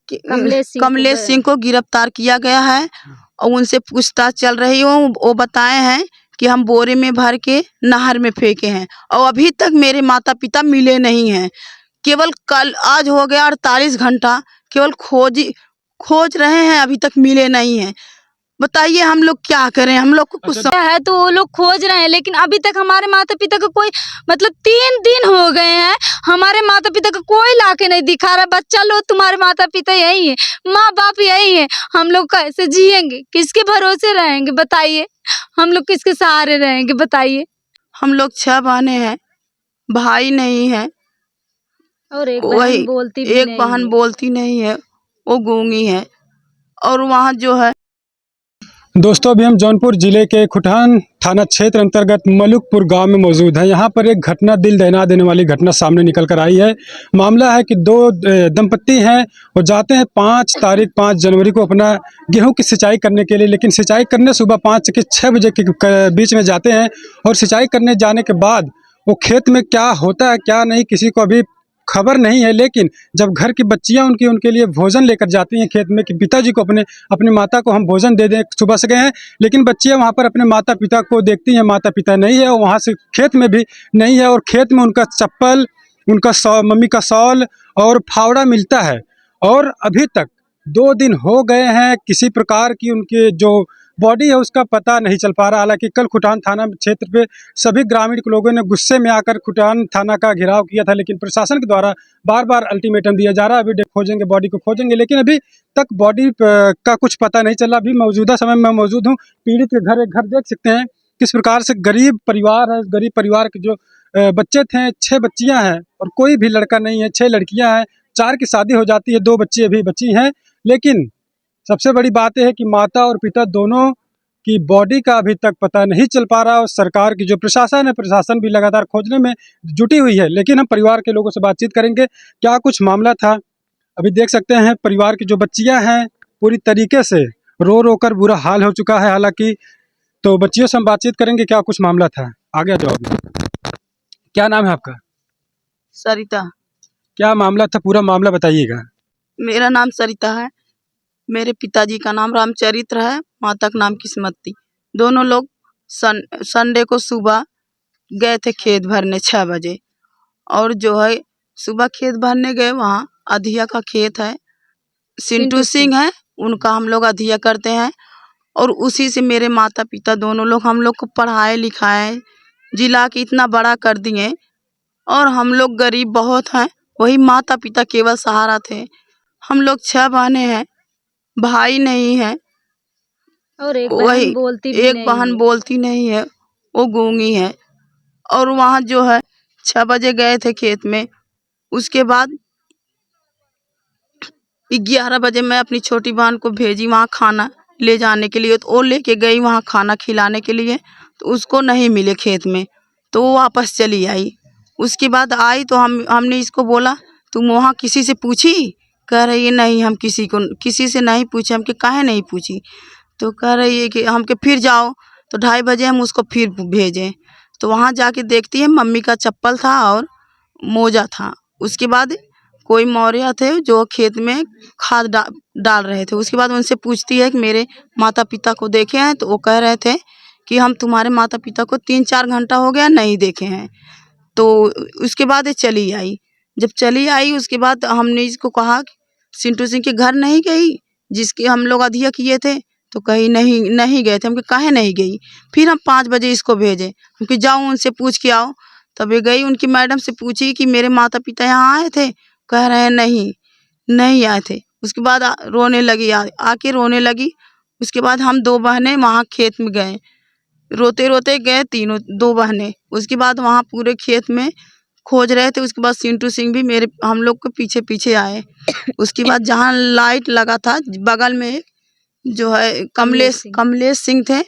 कमलेश सिंह को गिरफ्तार किया गया है और उनसे पूछताछ चल रही है। वो बताए हैं कि हम बोरे में भर के नहर में फेंके हैं और अभी तक मेरे माता पिता मिले नहीं हैं। केवल कल आज हो गया 48 घंटा केवल खोज रहे हैं, अभी तक मिले नहीं हैं। बताइए हम लोग क्या करें, हम लोग को कुछ है तो वो लोग खोज रहे हैं, लेकिन अभी तक हमारे माता पिता का कोई मतलब 3 दिन हो गए हैं, हमारे माता पिता का कोई लाके नहीं दिखा रहा। बच्चा लोग तुम्हारे माता पिता यही है, माँ बाप यही है, हम लोग कैसे जिएंगे, किसके भरोसे रहेंगे बताइए, हम लोग किसके सहारे रहेंगे बताइए। हम लोग 6 बहनें हैं, भाई नहीं है और एक बहन बोलती नहीं है, वो गूंगी है। और वहाँ जो है दोस्तों, अभी हम जौनपुर जिले के खुटान थाना क्षेत्र अंतर्गत मलुकपुर गांव में मौजूद हैं। यहां पर एक घटना, दिल दहला देने वाली घटना सामने निकल कर आई है। मामला है कि 2 दंपत्ति हैं, वो जाते हैं 5 जनवरी को अपना गेहूं की सिंचाई करने के लिए, लेकिन सिंचाई करने सुबह 5 से 6 बजे के बीच में जाते हैं और सिंचाई करने जाने के बाद वो खेत में क्या होता है क्या नहीं किसी को अभी खबर नहीं है। लेकिन जब घर की बच्चियां उनके लिए भोजन लेकर जाती हैं खेत में कि पिताजी को अपनी माता को हम भोजन दे दें, सुबह से गए हैं, लेकिन बच्चियां वहां पर अपने माता पिता को देखती हैं, माता पिता नहीं है और वहां से खेत में भी नहीं है और खेत में उनका चप्पल, उनका मम्मी का शॉल और फावड़ा मिलता है। और अभी तक 2 दिन हो गए हैं, किसी प्रकार की उनके जो बॉडी है उसका पता नहीं चल पा रहा। हालांकि कल खुटान थाना क्षेत्र पे सभी ग्रामीण के लोगों ने गुस्से में आकर खुटान थाना का घेराव किया था, लेकिन प्रशासन के द्वारा बार बार अल्टीमेटम दिया जा रहा है, अभी खोजेंगे, बॉडी को खोजेंगे, लेकिन अभी तक बॉडी का कुछ पता नहीं चला। अभी मौजूदा समय में मौजूद हूँ पीड़ित के घर, एक घर देख सकते हैं किस प्रकार से गरीब परिवार है। गरीब परिवार के जो बच्चे थे, 6 बच्चियां हैं और कोई भी लड़का नहीं है, 6 लड़कियां हैं, 4 की शादी हो जाती है, 2 बच्ची अभी बची हैं। लेकिन सबसे बड़ी बात यह है कि माता और पिता दोनों की बॉडी का अभी तक पता नहीं चल पा रहा और सरकार की जो प्रशासन है, प्रशासन भी लगातार खोजने में जुटी हुई है। लेकिन हम परिवार के लोगों से बातचीत करेंगे, क्या कुछ मामला था। अभी देख सकते हैं परिवार की जो बच्चियां हैं पूरी तरीके से रो रो कर बुरा हाल हो चुका है। हालांकि तो बच्चियों से हम बातचीत करेंगे, क्या कुछ मामला था, आगे आ जाओ। क्या नाम है आपका? सरिता। क्या मामला था, पूरा मामला बताइएगा। मेरा नाम सरिता है, मेरे पिताजी का नाम रामचरित्र है, माता का नाम किस्मती। दोनों लोग संडे को सुबह गए थे खेत भरने 6 बजे और जो है सुबह खेत भरने गए, वहाँ अधिया का खेत है, सिंटू सिंह है, उनका हम लोग अधिया करते हैं और उसी से मेरे माता पिता दोनों लोग हम लोग को पढ़ाए लिखाए, जिला के इतना बड़ा कर दिए और हम लोग गरीब बहुत हैं, वही माता पिता केवल सहारा थे। हम लोग 6 बहनें हैं, भाई नहीं है और एक बहन बोलती नहीं है, वो गूंगी है। और वहाँ जो है 6 बजे गए थे खेत में, उसके बाद 11 बजे मैं अपनी छोटी बहन को भेजी वहाँ खाना ले जाने के लिए, तो वो लेके गई वहाँ खाना खिलाने के लिए, तो उसको नहीं मिले खेत में, तो वो वापस चली आई। उसके बाद आई तो हमने इसको बोला तुम वहाँ किसी से पूछी? कह रही है नहीं, हम किसी से नहीं पूछे। हम के काहे नहीं पूछी? तो कह रही है कि हम के फिर जाओ। तो 2:30 बजे हम उसको फिर भेजें, तो वहाँ जाके देखती है मम्मी का चप्पल था और मोजा था। उसके बाद कोई मौर्य थे जो खेत में खाद डाल रहे थे। उसके बाद उनसे पूछती है कि मेरे माता पिता को देखे हैं? तो वो कह रहे थे कि हम तुम्हारे माता पिता को 3-4 घंटा हो गया नहीं देखे हैं। तो उसके बाद ये चली आई। जब चली आई उसके बाद हमने इसको कहा सिंटू सिंह के घर नहीं गई जिसके हम लोग अधिया किए थे? तो कही नहीं गए थे। हम काहे नहीं गई? फिर हम 5 बजे इसको भेजे, क्योंकि जाओ उनसे पूछ के आओ। तब ये गई, उनकी मैडम से पूछी कि मेरे माता पिता यहाँ आए थे? कह रहे हैं नहीं आए थे। उसके बाद रोने लगी, आके रोने लगी। उसके बाद हम 2 बहनें वहाँ खेत में गए, रोते रोते गए 2 बहनें। उसके बाद वहाँ पूरे खेत में खोज रहे थे। उसके बाद सिंटू सिंह भी हम लोग के पीछे पीछे आए। उसके बाद जहाँ लाइट लगा था बगल में जो है कमलेश सिंह थे,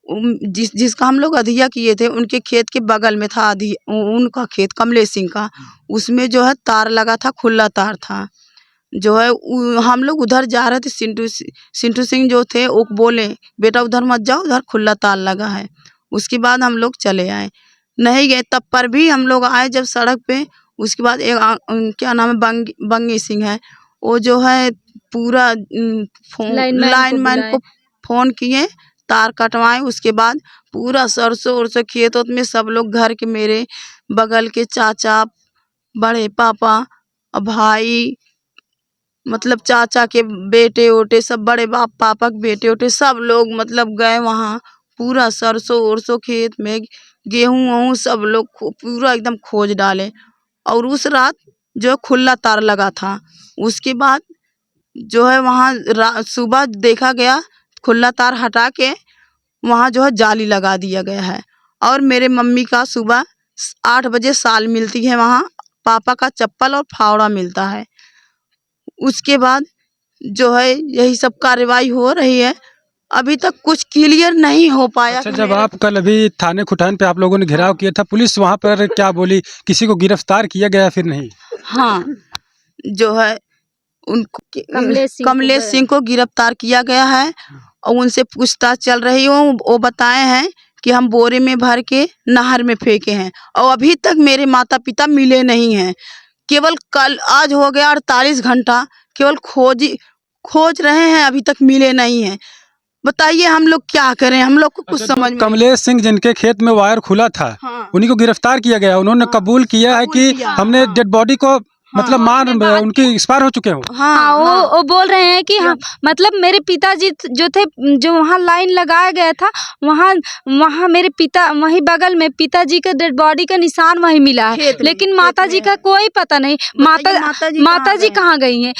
जिसका हम लोग अधिया किए थे, उनके खेत के बगल में था उनका खेत कमलेश सिंह का। उसमें जो है तार लगा था, खुला तार था। जो है हम लोग उधर जा रहे थे, सिंटू सिंह जो थे वो बोले बेटा उधर मत जाओ, उधर खुला तार लगा है। उसके बाद हम लोग चले आए, नहीं गए। तब पर भी हम लोग आए जब सड़क पे, उसके बाद एक क्या नाम है बंगी सिंह है, वो जो है पूरा लाइनमैन को फोन किए, तार कटवाए। उसके बाद पूरा सरसों उरसों खेत उत में सब लोग घर के, मेरे बगल के चाचा, बड़े पापा, भाई, मतलब चाचा के बेटे ओटे सब, बड़े बाप पापा के बेटे ओटे सब लोग मतलब गए वहाँ। पूरा सरसों उरसों खेत में, गेहूँ वहूँ सब लोग पूरा एकदम खोज डाले। और उस रात जो खुला तार लगा था, उसके बाद जो है वहाँ सुबह देखा गया, खुला तार हटा के वहाँ जो है जाली लगा दिया गया है। और मेरे मम्मी का सुबह 8 बजे साल मिलती है वहाँ, पापा का चप्पल और फावड़ा मिलता है। उसके बाद जो है यही सब कार्रवाई हो रही है, अभी तक कुछ क्लियर नहीं हो पाया। अच्छा, जब आप कल अभी थाने खुटान पे आप लोगों ने घेराव किया था, पुलिस वहाँ पर क्या बोली? किसी को गिरफ्तार किया गया फिर नहीं? हाँ, जो है उनको कमलेश सिंह को गिरफ्तार किया गया है और उनसे पूछताछ चल रही है। वो बताए हैं कि हम बोरे में भर के नहर में फेंके हैं और अभी तक मेरे माता पिता मिले नहीं हैं। केवल कल आज हो गया 48 घंटा केवल खोज रहे हैं, अभी तक मिले नहीं हैं। बताइए हम लोग क्या करें, हम लोग को कुछ अच्छा, समझ में। कमलेश सिंह जिनके खेत में वायर खुला था, हाँ, उन्हीं को गिरफ्तार किया गया। उन्होंने कबूल किया है कि हमने डेड बॉडी को मतलब मार उनकी एक्सपायर हो चुके हो। हाँ, वो बोल रहे हैं कि हम मतलब मेरे पिताजी जो थे, जो वहाँ लाइन लगाया गया था, वहाँ मेरे पिता, वहीं बगल में पिताजी का डेड बॉडी का निशान वहीं मिला है, लेकिन माताजी का कोई पता नहीं। माताजी कहाँ गई हैं?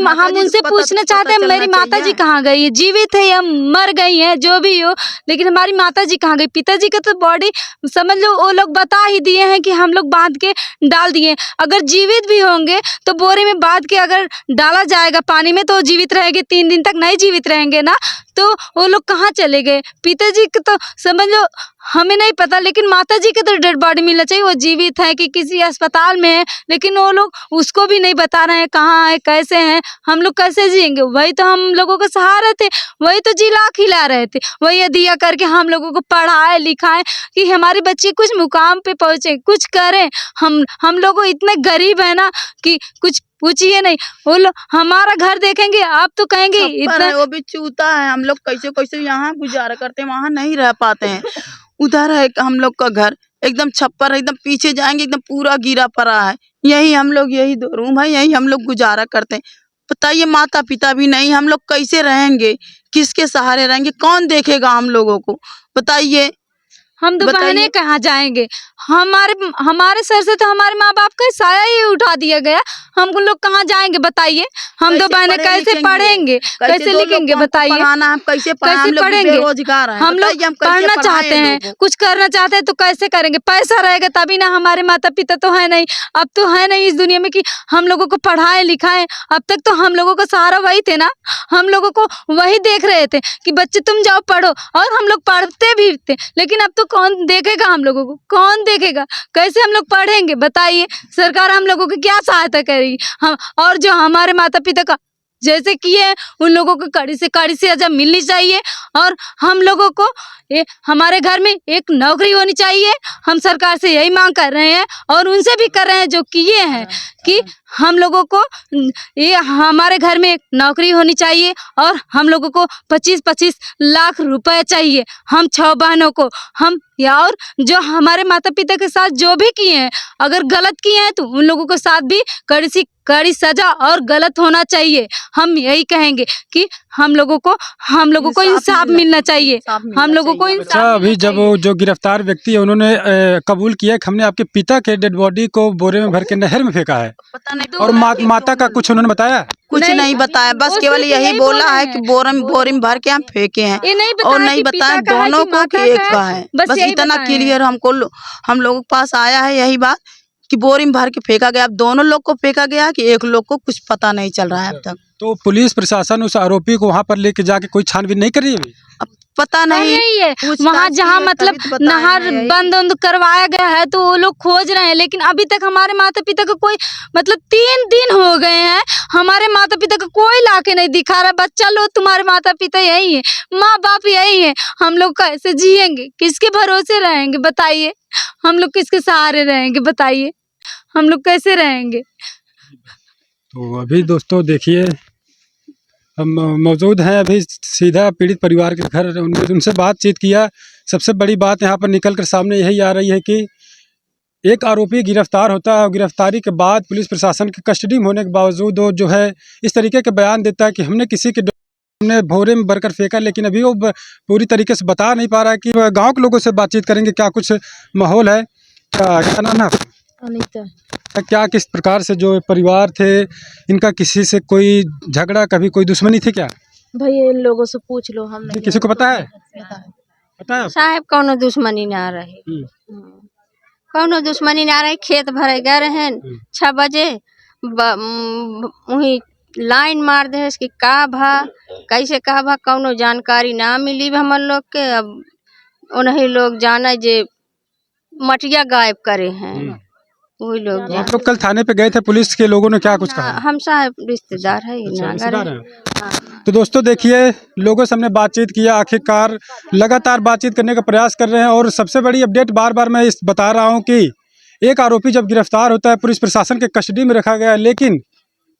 हम उनसे पूछना चाहते हैं, मेरी माताजी कहाँ गई है? जीवित है या मर गई है, जो भी हो, लेकिन हमारी माताजी कहाँ गई? पिताजी का तो बॉडी समझ लो वो लोग बता ही दिए हैं कि हम लोग बांध के डाल दिए। अगर जीवित भी होंगे तो बोरे में बांध के अगर डाला जाएगा पानी में तो जीवित रहेंगे, 3 दिन तक नहीं जीवित रहेंगे ना। तो वो लोग कहाँ चले गए? पिताजी के तो समझ लो हमें नहीं पता, लेकिन माताजी के तो डेड बॉडी मिलना चाहिए। वो जीवित है कि किसी अस्पताल में है, लेकिन वो लोग उसको भी नहीं बता रहे हैं कहाँ है, कैसे हैं। हम लोग कैसे जिएंगे? वही तो हम लोगों का सहारा थे, वही तो जिला खिला रहे थे, वही दिया करके हम लोगों को पढ़ाए लिखाए कि हमारे बच्चे कुछ मुकाम पे पहुँचे, कुछ करें। हम लोग इतने गरीब है ना कि कुछ पूछिए नहीं। वो लोग हमारा घर देखेंगे, आप तो कहेंगे इतना, वो भी चूता है। हम लोग कैसे कैसे यहाँ गुजारा करते हैं, वहाँ नहीं रह पाते हैं। उधर है हम लोग का घर, एकदम छप्पर है, एकदम पीछे जाएंगे एकदम पूरा गिरा पड़ा है। यही हम लोग, यही 2 रूम है, यही हम लोग गुजारा करते हैं। बताइए, माता पिता भी नहीं, हम लोग कैसे रहेंगे? किसके सहारे रहेंगे? कौन देखेगा हम लोगों को? बताइए। हम दो बहनें कहाँ जाएंगे? हमारे सर से तो हमारे माँ बाप का साया ही उठा दिया गया। हम लोग कहाँ जाएंगे बताइए? हम दो बहनें कैसे पढ़ेंगे, कैसे लिखेंगे बताइए? कैसे पढ़ेंगे? बेरोजगार हैं। हम लोग पढ़ना चाहते हैं, कुछ करना चाहते हैं तो कैसे करेंगे? पैसा रहेगा तभी ना। हमारे माता पिता तो है नहीं, अब तो है नहीं इस दुनिया में कि हम लोगों को पढ़ाए लिखाए। अब तक तो हम लोगों का सहारा वही थे ना, हम लोगों को वही देख रहे थे कि बच्चे तुम जाओ पढ़ो, और हम लोग पढ़ते भी थे। लेकिन अब तो कौन देखेगा हम लोगों को? कौन देखेगा? कैसे हम लोग पढ़ेंगे बताइए? सरकार हम लोगों की क्या सहायता करेगी? हम और जो हमारे माता पिता का जैसे किए उन लोगों को कड़ी से सजा मिलनी चाहिए। और हम लोगों को हमारे घर में एक नौकरी होनी चाहिए। हम सरकार से यही मांग कर रहे हैं और उनसे भी कर रहे हैं जो किए हैं कि हम लोगों को ये हमारे घर में एक नौकरी होनी चाहिए और हम लोगों को 25-25 लाख रुपए चाहिए। हम 6 बहनों को, हम या और जो हमारे माता पिता के साथ जो भी किए हैं, अगर गलत किए हैं तो उन लोगों के साथ भी कड़ी सजा और गलत होना चाहिए। हम यही कहेंगे कि हम लोगों को इंसाफ मिलना चाहिए। हम लोगों को अच्छा, अभी जब वो जो गिरफ्तार व्यक्ति है उन्होंने कबूल किया कि हमने आपके पिता के डेड बॉडी को बोरे में भर के नहर में फेंका है, और माता का कुछ उन्होंने बताया? कुछ नहीं बताया, बस केवल यही बोला है कि बोरे में भर के हम फेंके हैं, और नहीं बताया दोनों को कि एक का है। बस इतना क्लियर हम लोगों के पास आया है यही बात कि बोरी में भर के फेंका गया। अब दोनों लोग को फेंका गया कि एक लोग को, कुछ पता नहीं चल रहा है अब तक। तो पुलिस प्रशासन उस आरोपी को वहाँ पर लेके जाके कोई छानबीन नहीं कर रही है? अब पता नहीं है वहाँ जहाँ मतलब नहर बंद करवाया गया है तो वो लोग खोज रहे हैं, लेकिन अभी तक हमारे माता पिता का कोई मतलब 3 दिन हो गए हैं, हमारे माता पिता का कोई लाके नहीं दिखा रहा। बच्चा लोग तुम्हारे माता पिता यही है, माँ बाप यही है, हम लोग कैसे जिएंगे? किसके भरोसे रहेंगे बताइए? हम लोग किसके सहारे रहेंगे बताइए? हम लोग कैसे रहेंगे? तो अभी दोस्तों देखिए, हम मौजूद हैं अभी सीधा पीड़ित परिवार के घर, उनसे बातचीत किया। सबसे बड़ी बात यहाँ पर निकल कर सामने यही आ रही है कि एक आरोपी गिरफ्तार होता है और गिरफ्तारी के बाद पुलिस प्रशासन की कस्टडी में होने के बावजूद वो जो है इस तरीके के बयान देता है कि हमने किसी के हमने भोरे में भरकर फेंका, लेकिन अभी वो पूरी तरीके से बता नहीं पा रहा है कि गांव के लोगों से बातचीत करेंगे क्या कुछ माहौल है। क्या नाम है आपका? अनीता। क्या किस प्रकार से जो परिवार थे इनका किसी से कोई झगड़ा, कभी कोई दुश्मनी थी क्या? भैया इन लोगों से पूछ लो, हम नहीं किसी को पता है? पता है? साहब कौनो दुश्मनी ना रहे, कौनो दुश्मनी ना रहे। खेत भरे गए रहे 6 बजे, वही लाइन मार दे कि का भा कैसे का भा कौनो जानकारी ना मिली हमन लोग के। अब उन्हीं लोग जाने जे मटिया गायब करे हैं, वही लोग आप लोग कल थाने पे गए थे, पुलिस के लोगों ने क्या कुछ कहा? हम साहब रिश्तेदार है रिश्तेदार हैं। तो दोस्तों देखिए, लोगों से हमने बातचीत किया, आखिरकार लगातार बातचीत करने का प्रयास कर रहे हैं। और सबसे बड़ी अपडेट बार बार मैं इस बता रहा हूं कि एक आरोपी जब गिरफ्तार होता है पुलिस प्रशासन के कस्टडी में रखा गया है, लेकिन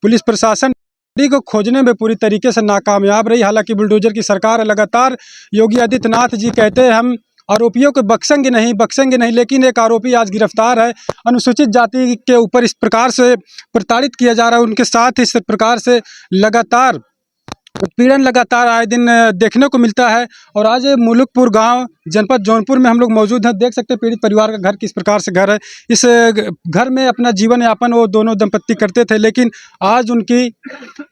पुलिस प्रशासन को खोजने में पूरी तरीके से नाकामयाब रही। हालांकि बुलडोजर की सरकार है लगातार। योगी आदित्यनाथ जी कहते हैं हम आरोपियों को बख्शेंगे नहीं, लेकिन एक आरोपी आज गिरफ्तार है। अनुसूचित जाति के ऊपर इस प्रकार से प्रताड़ित किया जा रहा है, उनके साथ इस प्रकार से लगातार उत्पीड़न लगातार आए दिन देखने को मिलता है। और आज मुलुकपुर गांव जनपद जौनपुर में हम लोग मौजूद हैं। देख सकते हैं पीड़ित परिवार का घर किस प्रकार से घर है। इस घर में अपना जीवन यापन वो दोनों दंपत्ति करते थे, लेकिन आज उनकी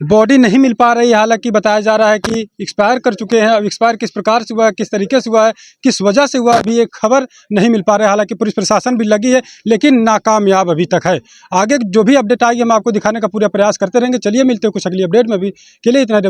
बॉडी नहीं मिल पा रही। हालांकि बताया जा रहा है कि एक्सपायर कर चुके हैं। अब एक्सपायर किस प्रकार से हुआ है, किस तरीके से हुआ है, किस वजह से हुआ, अभी एक खबर नहीं मिल पा रहा है। हालांकि पुलिस प्रशासन भी लगी है, लेकिन नाकामयाब अभी तक है। आगे जो भी अपडेट आएगी हम आपको दिखाने का पूरा प्रयास करते रहेंगे। चलिए मिलते हैं कुछ अगली अपडेट में। भी के लिए इतना।